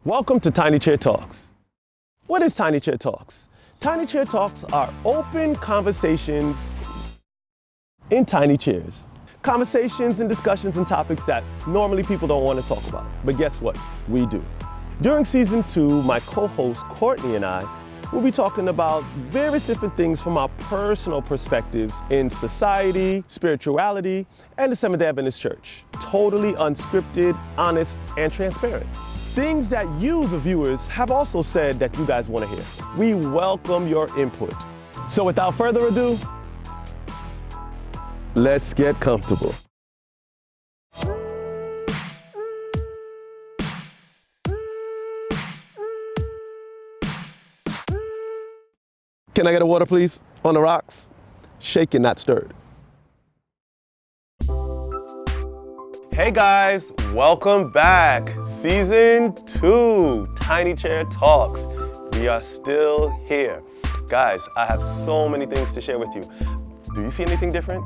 Welcome to Tiny Chair Talks. What is Tiny Chair Talks? Tiny Chair Talks are open conversations in tiny chairs. Conversations and discussions and topics that normally people don't want to talk about. But guess what? We do. During season 2, my co-host Courtney and I will be talking about various different things from our personal perspectives in society, spirituality, and the Seventh-day Adventist Church. Totally unscripted, honest, and transparent. Things that you, the viewers, have also said that you guys want to hear. We welcome your input. So without further ado, let's get comfortable. Can I get a water, please? On the rocks? Shaken, not stirred. Hey guys, welcome back. Season 2, Tiny Chair Talks. We are still here. Guys, I have so many things to share with you. Do you see anything different?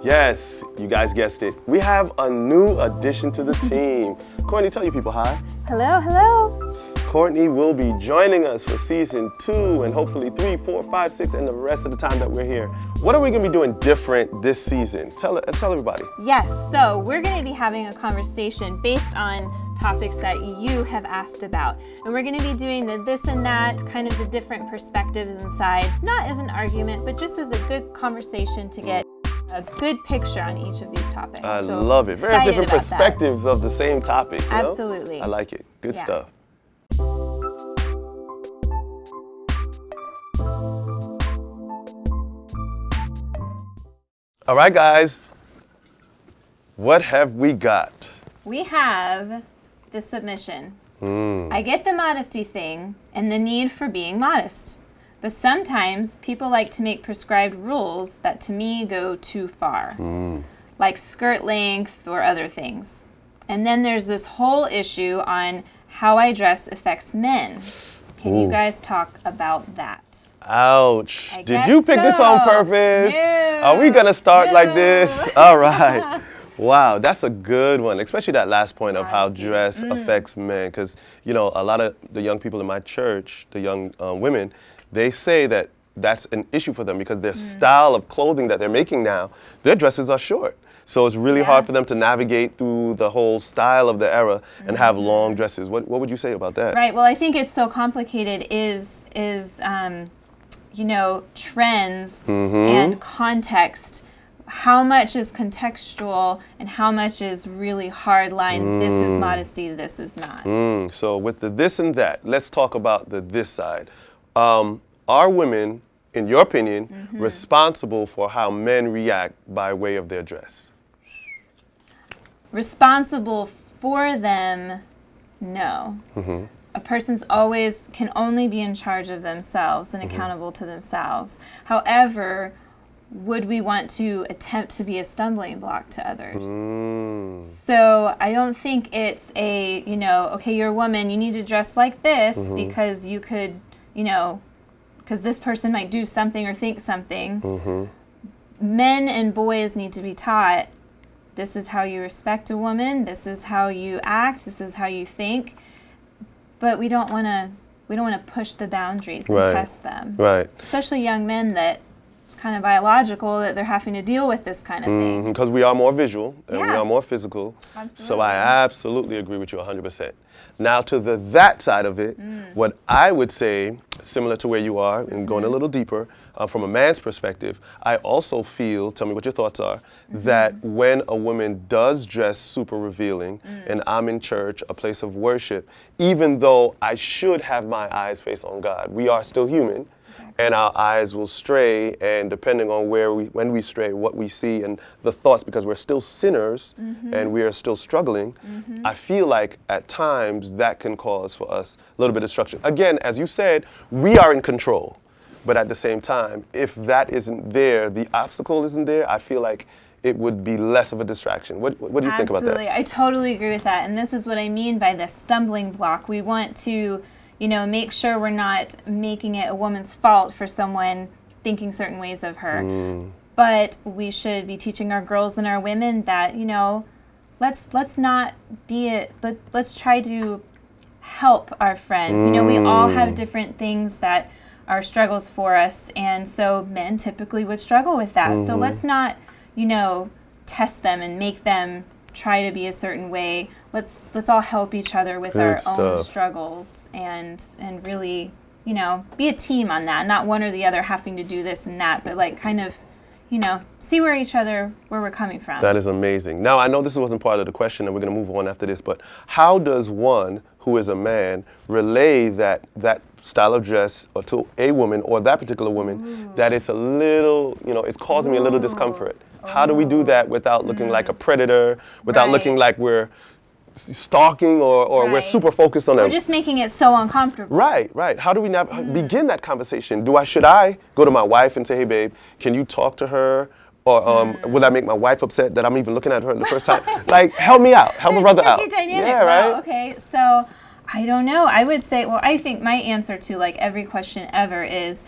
Yes, you guys guessed it. We have a new addition to the team. Courtney, tell your people hi. Hello, hello. Courtney will be joining us for season 2 and hopefully 3, 4, 5, 6, and the rest of the time that we're here. What are we going to be doing different this season? Tell everybody. Yes, so we're going to be having a conversation based on topics that you have asked about. And we're going to be doing the this and that, kind of the different perspectives and sides, not as an argument, but just as a good conversation to get a good picture on each of these topics. I love it. Various different perspectives of the same topic. You know? Absolutely. I like it. Good stuff. All right, guys, what have we got? We have the submission. I get the modesty thing and the need for being modest, but sometimes people like to make prescribed rules that to me go too far, like skirt length or other things. And then there's this whole issue on how I dress affects men. Can you guys talk about that? Ouch. Did you pick this on purpose? No. Are we going to start like this? All right. Wow, that's a good one, especially that last point of how dress affects men. Because, you know, a lot of the young people in my church, the young women, they say that that's an issue for them because their style of clothing that they're making now, their dresses are short. So it's really hard for them to navigate through the whole style of the era and have long dresses. What would you say about that? Right. Well, I think it's so complicated is you know, trends and context. How much is contextual and how much is really hard line? This is modesty, this is not. So with the this and that, let's talk about the this side. Are women, in your opinion, responsible for how men react by way of their dress? Responsible for them, no. A person's can only be in charge of themselves and accountable to themselves. However, would we want to attempt to be a stumbling block to others? So I don't think it's a, you know, okay, you're a woman, you need to dress like this because you could, you know, because this person might do something or think something. Men and boys need to be taught, this is how you respect a woman, this is how you act, this is how you think. But we don't want to push the boundaries and test them. Right. Especially young men that it's kind of biological that they're having to deal with this kind of thing. Because we are more visual and we are more physical. Absolutely. So I absolutely agree with you 100%. Now to that side of it, what I would say, similar to where you are and going a little deeper, from a man's perspective, I also feel, tell me what your thoughts are, that when a woman does dress super revealing and I'm in church, a place of worship, even though I should have my eyes fixed on God, we are still human. And our eyes will stray, and depending on when we stray, what we see and the thoughts, because we're still sinners and we are still struggling, I feel like at times that can cause for us a little bit of destruction. Again, as you said, we are in control, but at the same time, if that isn't there, the obstacle isn't there, I feel like it would be less of a distraction. What do you think about that? Absolutely, I totally agree with that, and this is what I mean by the stumbling block. We want to, you know, make sure we're not making it a woman's fault for someone thinking certain ways of her. But we should be teaching our girls and our women that, you know, let's not be let's try to help our friends. You know, we all have different things that are struggles for us, and so men typically would struggle with that. So let's not, you know, test them and make them try to be a certain way. Let's all help each other with our own struggles and really, you know, be a team on that. Not one or the other having to do this and that, but like kind of, you know, see where we're coming from. That is amazing. Now, I know this wasn't part of the question, and we're going to move on after this, but how does one who is a man relay that style of dress or to a woman or that particular woman that it's a little, you know, it's causing me a little discomfort? How do we do that without looking like a predator, without looking like we're stalking or we're super focused on them? We're just making it so uncomfortable. Right. How do we begin that conversation? Should I go to my wife and say, hey, babe, can you talk to her? Or will that make my wife upset that I'm even looking at her the first time? Like, help me out. Help my brother out. Dynamic. Yeah, right? Wow, okay, so I don't know. I would say, well, I think my answer to like every question ever is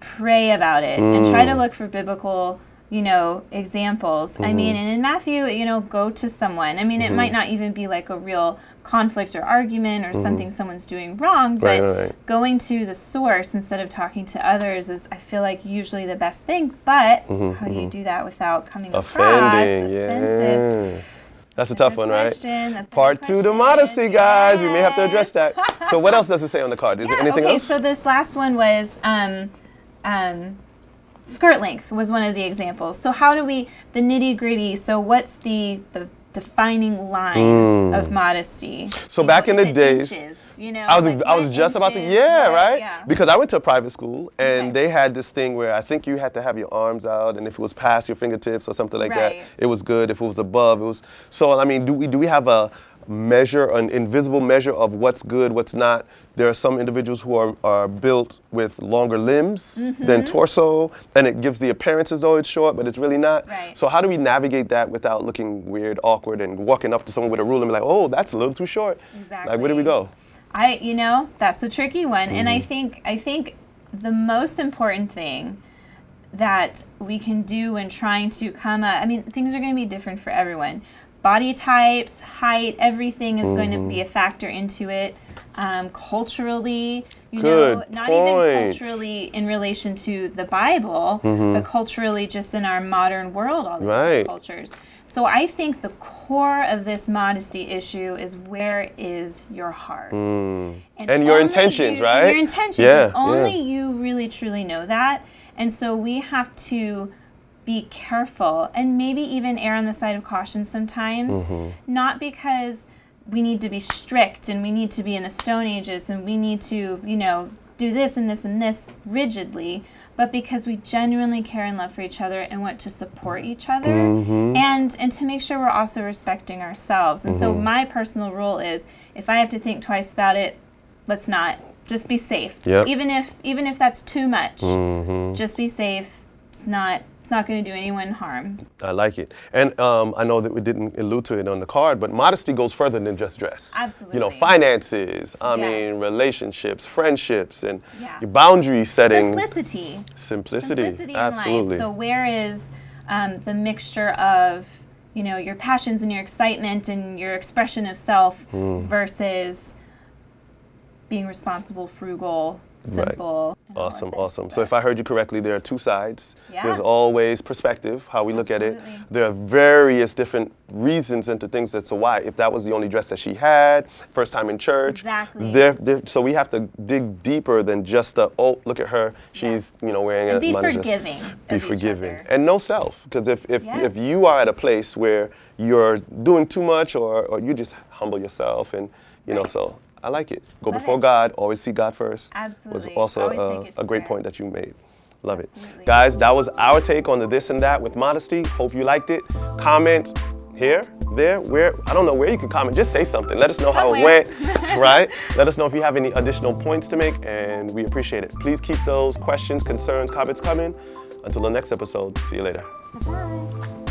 pray about it and try to look for biblical, you know, examples. I mean, and in Matthew, you know, go to someone. I mean, it might not even be like a real conflict or argument or something someone's doing wrong, but going to the source instead of talking to others is, I feel like, usually the best thing. But how do you do that without coming across offensive? That's a tough one, right? That's Part 2, the modesty, guys. We may have to address that. So what else does it say on the card? Is there anything else? So this last one was skirt length was one of the examples. So how do we, the nitty gritty, so what's the defining line of modesty? So back in the days, inches, you know, I was just about to, right? Yeah. Because I went to a private school and they had this thing where I think you had to have your arms out, and if it was past your fingertips or something like that, it was good. If it was above, it was. So I mean, do we have a measure, an invisible measure of what's good, what's not? There are some individuals who are built with longer limbs than torso, and it gives the appearance as though it's short, but it's really not. Right. So how do we navigate that without looking weird, awkward, and walking up to someone with a ruler and be like, oh, that's a little too short? Exactly. Like, where do we go? You know, that's a tricky one. And I think the most important thing that we can do when trying to come up, I mean, things are going to be different for everyone. Body types, height, everything is going to be a factor into it. Culturally, you know, not even culturally in relation to the Bible, but culturally just in our modern world, all the different cultures. So I think the core of this modesty issue is, where is your heart? And your intentions, right? Your intentions. Yeah, only you really truly know that. And so we have to be careful and maybe even err on the side of caution sometimes, not because we need to be strict and we need to be in the Stone Ages and we need to, you know, do this and this and this rigidly, but because we genuinely care and love for each other and want to support each other and to make sure we're also respecting ourselves. And so my personal rule is, if I have to think twice about it, let's not. Just be safe. Yep. Even if that's too much, just be safe. It's not going to do anyone harm. I like it. And I know that we didn't allude to it on the card, but modesty goes further than just dress. Absolutely. You know, finances, I mean, relationships, friendships, and Yeah. your boundary setting. Simplicity in Absolutely. life. So where is the mixture of, you know, your passions and your excitement and your expression of self versus being responsible, frugal, simple. Right. Awesome. So if I heard you correctly, there are two sides. Yeah. There's always perspective, how we look at it. There are various different reasons into things that's so why. If that was the only dress that she had, first time in church. Exactly. So we have to dig deeper than just the, oh, look at her, she's you know wearing And a be modest forgiving. dress. Of Be each forgiving. other. And know self. Because if you are at a place where you're doing too much or you just humble yourself and you know, so I like it. Go before God, always see God first. Absolutely. Was also a great point that you made. Love Absolutely. it. Guys, that was our take on the this and that with modesty. Hope you liked it. Comment here, there, where, I don't know where you can comment. Just say something. Let us know how it went, right? Let us know if you have any additional points to make, and we appreciate it. Please keep those questions, concerns, comments coming. Until the next episode, see you later. Bye.